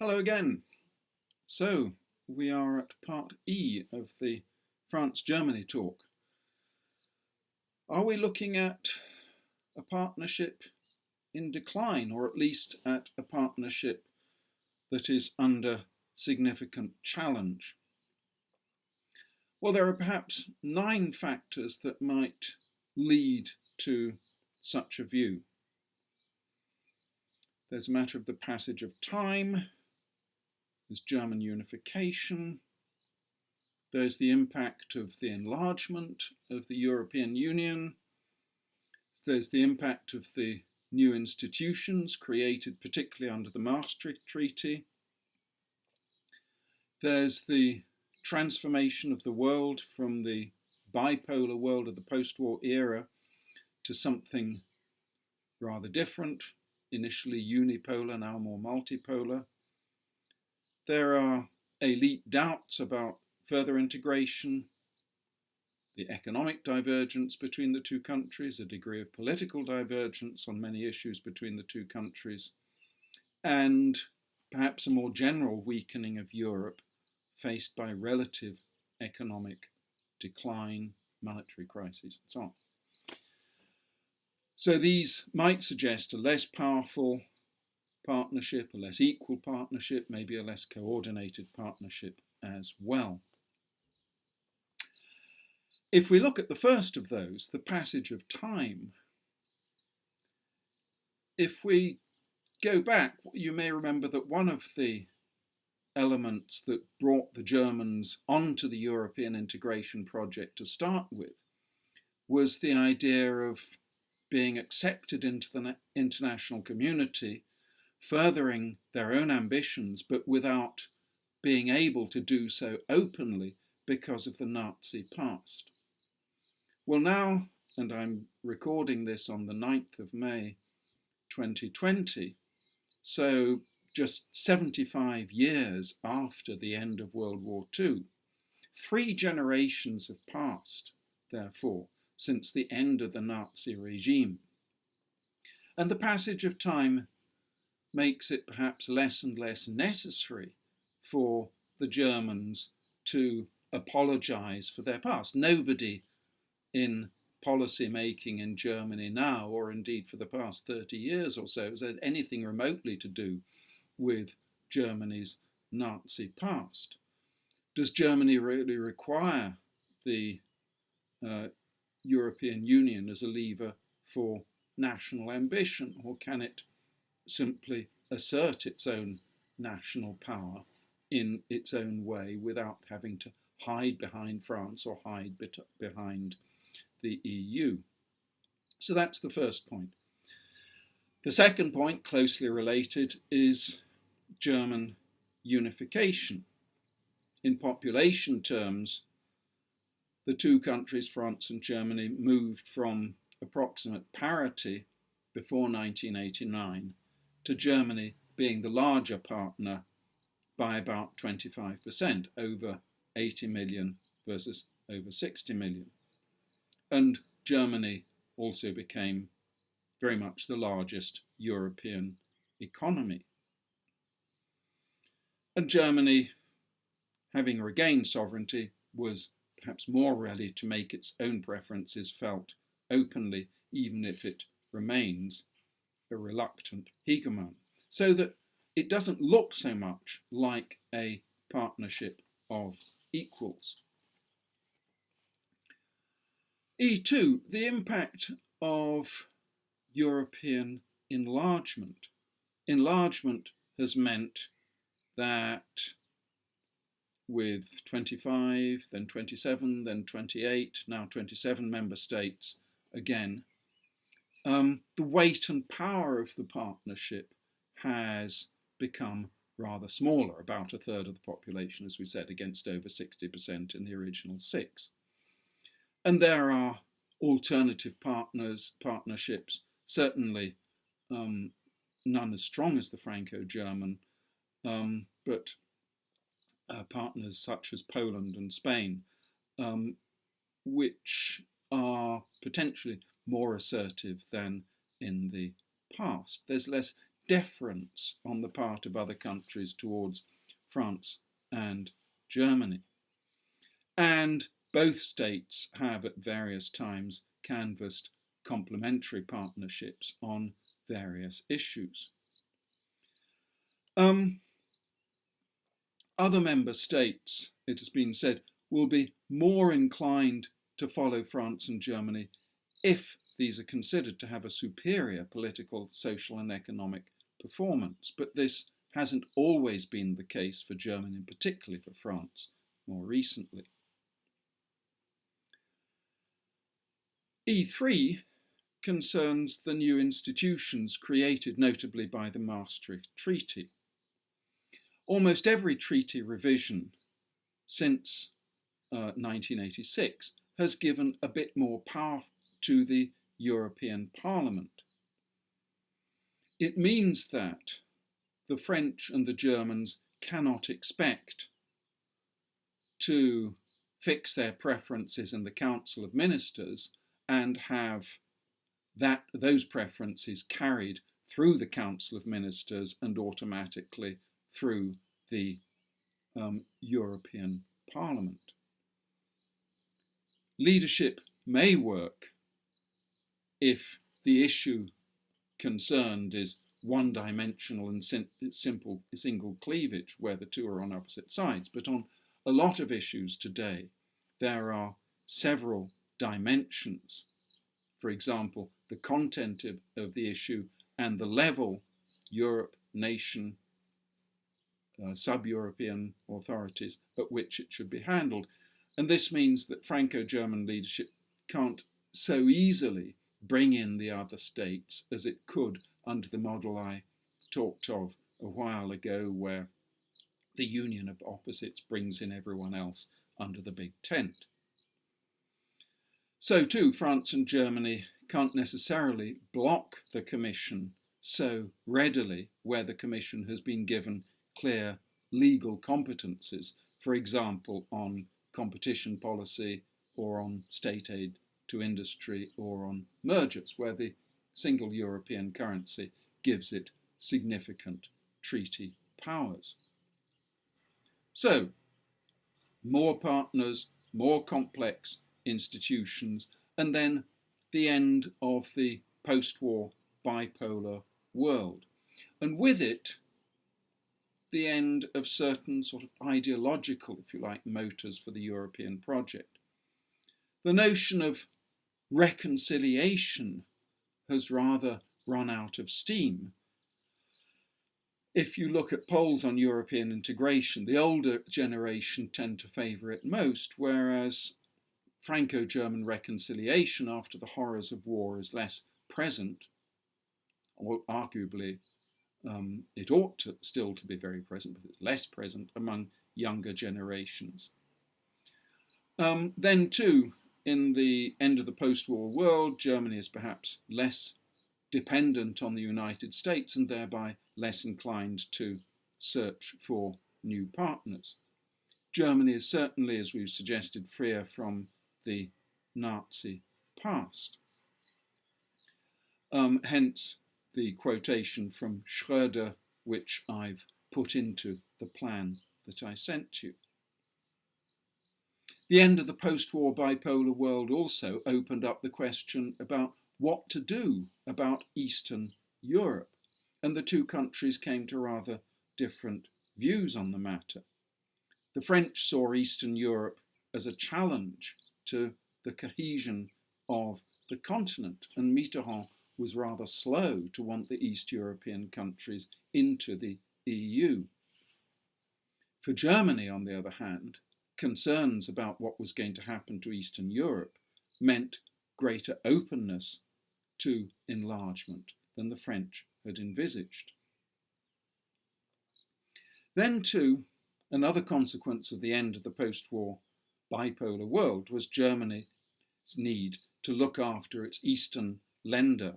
Hello again. So we are at part E of the France-Germany talk. Are we looking at a partnership in decline, or at least at a partnership that is under significant challenge? Well, there are perhaps 9 factors that might lead to such a view. There's a matter of the passage of time. There's German unification. There's the impact of the enlargement of the European Union. There's the impact of the new institutions created particularly under the Maastricht Treaty. There's the transformation of the world from the bipolar world of the post-war era to something rather different, initially unipolar, now more multipolar. There are elite doubts about further integration, the economic divergence between the two countries, a degree of political divergence on many issues between the two countries, and perhaps a more general weakening of Europe faced by relative economic decline, monetary crises, and so on. So these might suggest a less powerful partnership, a less equal partnership, maybe a less coordinated partnership as well. If we look at the first of those, the passage of time, if we go back, you may remember that one of the elements that brought the Germans onto the European integration project to start with was the idea of being accepted into the international community, furthering their own ambitions, but without being able to do so openly because of the Nazi past. Well, now, and I'm recording this on the 9th of May 2020, so just 75 years after the end of World War II, 3 generations have passed, therefore, since the end of the Nazi regime. And the passage of time makes it perhaps less and less necessary for the Germans to apologize for their past. Nobody in policy making in Germany now, or indeed for the past 30 years or so, has had anything remotely to do with Germany's Nazi past. Does Germany really require the European Union as a lever for national ambition, or can it simply assert its own national power in its own way without having to hide behind France or hide behind the EU? So that's the first point. The second point, closely related, is German unification. In population terms, the two countries, France and Germany, moved from approximate parity before 1989 to Germany being the larger partner by about 25%, over 80 million versus over 60 million. And Germany also became very much the largest European economy. And Germany, having regained sovereignty, was perhaps more ready to make its own preferences felt openly, even if it remains a reluctant hegemon. So that it doesn't look so much like a partnership of equals. E2, the impact of European enlargement. Enlargement has meant that with 25, then 27, then 28, now 27 member states again, the weight and power of the partnership has become rather smaller, about a third of the population, as we said, against over 60% in the original 6. And there are alternative partnerships, certainly none as strong as the Franco-German, but partners such as Poland and Spain, which are potentially more assertive than in the past. There's less deference on the part of other countries towards France and Germany. And both states have at various times canvassed complementary partnerships on various issues. Other member states, it has been said, will be more inclined to follow France and Germany if these are considered to have a superior political, social and economic performance. But this hasn't always been the case for Germany, and particularly for France more recently. E3 concerns the new institutions created notably by the Maastricht Treaty. Almost every treaty revision since 1986 has given a bit more power to the European Parliament. It means that the French and the Germans cannot expect to fix their preferences in the Council of Ministers and have those preferences carried through the Council of Ministers and automatically through the European Parliament. Leadership may work if the issue concerned is one-dimensional and simple single cleavage where the two are on opposite sides, but on a lot of issues today there are several dimensions. For example, the content of the issue and the level, Europe, nation, sub-European authorities at which it should be handled. And this means that Franco-German leadership can't so easily bring in the other states as it could under the model I talked of a while ago, where the union of opposites brings in everyone else under the big tent. So too, France and Germany can't necessarily block the Commission so readily where the Commission has been given clear legal competences, for example, on competition policy or on state aid to industry or on mergers, where the single European currency gives it significant treaty powers. So, more partners, more complex institutions, and then the end of the post-war bipolar world. And with it, the end of certain sort of ideological, if you like, motors for the European project. The notion of reconciliation has rather run out of steam. If you look at polls on European integration, the older generation tend to favour it most, whereas Franco-German reconciliation after the horrors of war is less present, or arguably it ought to still to be very present, but it's less present among younger generations. Then too, in the end of the post-war world, Germany is perhaps less dependent on the United States and thereby less inclined to search for new partners. Germany is certainly, as we've suggested, freer from the Nazi past. Hence the quotation from Schröder, which I've put into the plan that I sent you. The end of the post-war bipolar world also opened up the question about what to do about Eastern Europe, and the two countries came to rather different views on the matter. The French saw Eastern Europe as a challenge to the cohesion of the continent, and Mitterrand was rather slow to want the East European countries into the EU. For Germany, on the other hand, concerns about what was going to happen to Eastern Europe meant greater openness to enlargement than the French had envisaged. Then too, another consequence of the end of the post-war bipolar world was Germany's need to look after its Eastern lender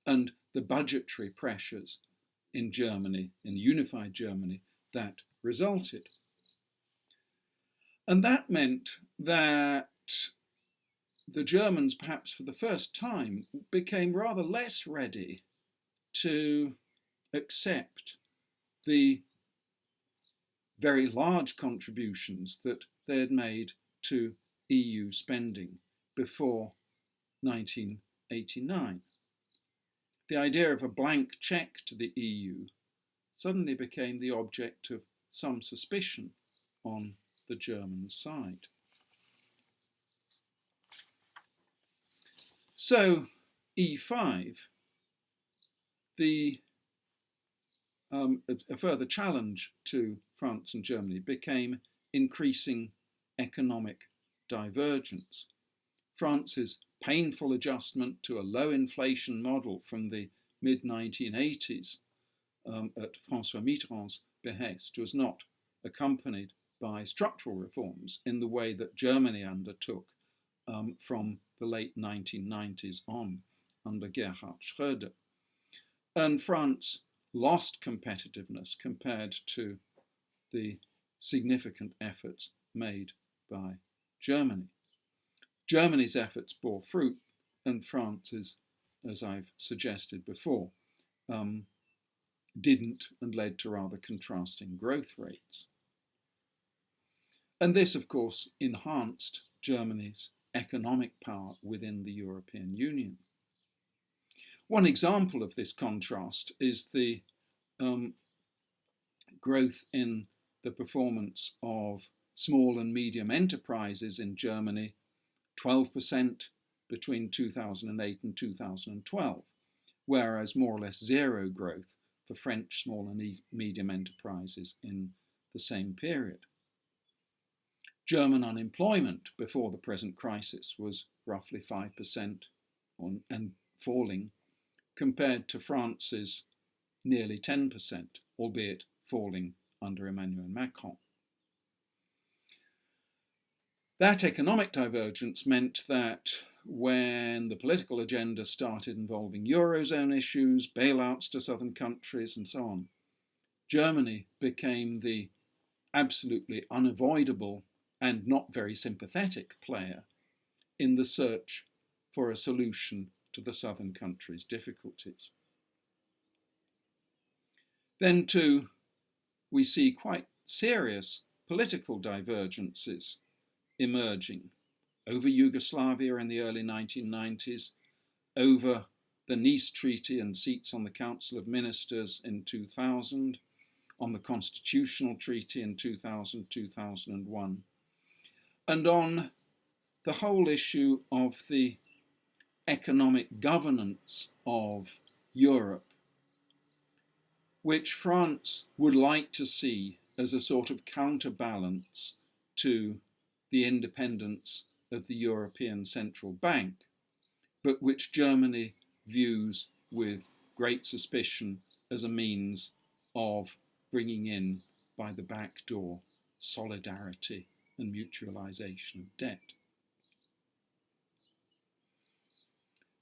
and the budgetary pressures in Germany, in unified Germany, that resulted. And that meant that the Germans, perhaps for the first time, became rather less ready to accept the very large contributions that they had made to EU spending before 1989. The idea of a blank cheque to the EU suddenly became the object of some suspicion on the German side. So, E5, a further challenge to France and Germany became increasing economic divergence. France's painful adjustment to a low inflation model from the mid-1980s at François Mitterrand's behest was not accompanied by structural reforms in the way that Germany undertook from the late 1990s on under Gerhard Schröder. And France lost competitiveness compared to the significant efforts made by Germany. Germany's efforts bore fruit, and France's, as I've suggested before, didn't, and led to rather contrasting growth rates. And this, of course, enhanced Germany's economic power within the European Union. One example of this contrast is the growth in the performance of small and medium enterprises in Germany, 12% between 2008 and 2012, whereas more or less zero growth for French small and medium enterprises in the same period. German unemployment before the present crisis was roughly 5% and falling, compared to France's nearly 10%, albeit falling under Emmanuel Macron. That economic divergence meant that when the political agenda started involving Eurozone issues, bailouts to southern countries, and so on, Germany became the absolutely unavoidable and not very sympathetic player in the search for a solution to the southern countries' difficulties. Then too, we see quite serious political divergences emerging over Yugoslavia in the early 1990s, over the Nice Treaty and seats on the Council of Ministers in 2000, on the Constitutional Treaty in 2000-2001, and on the whole issue of the economic governance of Europe, which France would like to see as a sort of counterbalance to the independence of the European Central Bank, but which Germany views with great suspicion as a means of bringing in by the back door solidarity and mutualization of debt.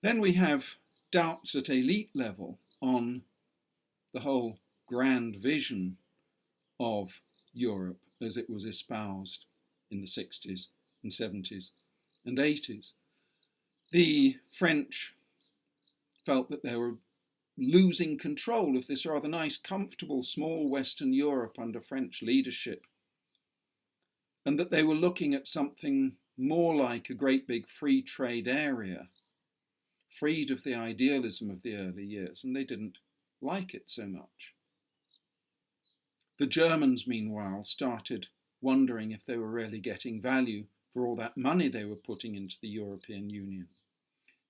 Then we have doubts at elite level on the whole grand vision of Europe as it was espoused in the 60s and 70s and 80s. The French felt that they were losing control of this rather nice, comfortable, small Western Europe under French leadership, and that they were looking at something more like a great big free trade area, freed of the idealism of the early years, and they didn't like it so much. The Germans, meanwhile, started wondering if they were really getting value for all that money they were putting into the European Union.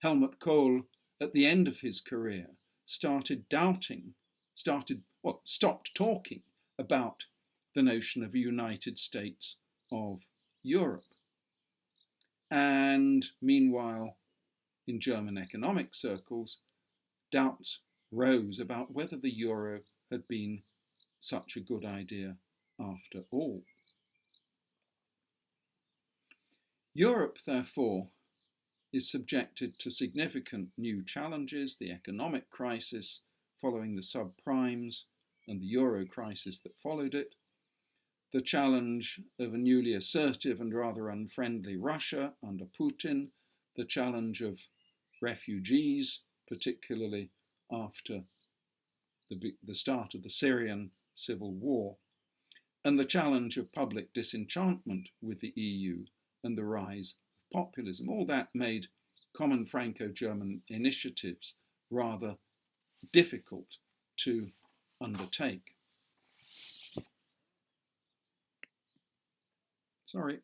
Helmut Kohl, at the end of his career, stopped talking about the notion of a United States of Europe. And meanwhile, in German economic circles, doubts rose about whether the euro had been such a good idea after all. Europe, therefore, is subjected to significant new challenges: the economic crisis following the subprimes and the euro crisis that followed it, the challenge of a newly assertive and rather unfriendly Russia under Putin, the challenge of refugees, particularly after the start of the Syrian civil war, and the challenge of public disenchantment with the EU and the rise of populism. All that made common Franco-German initiatives rather difficult to undertake. Sorry.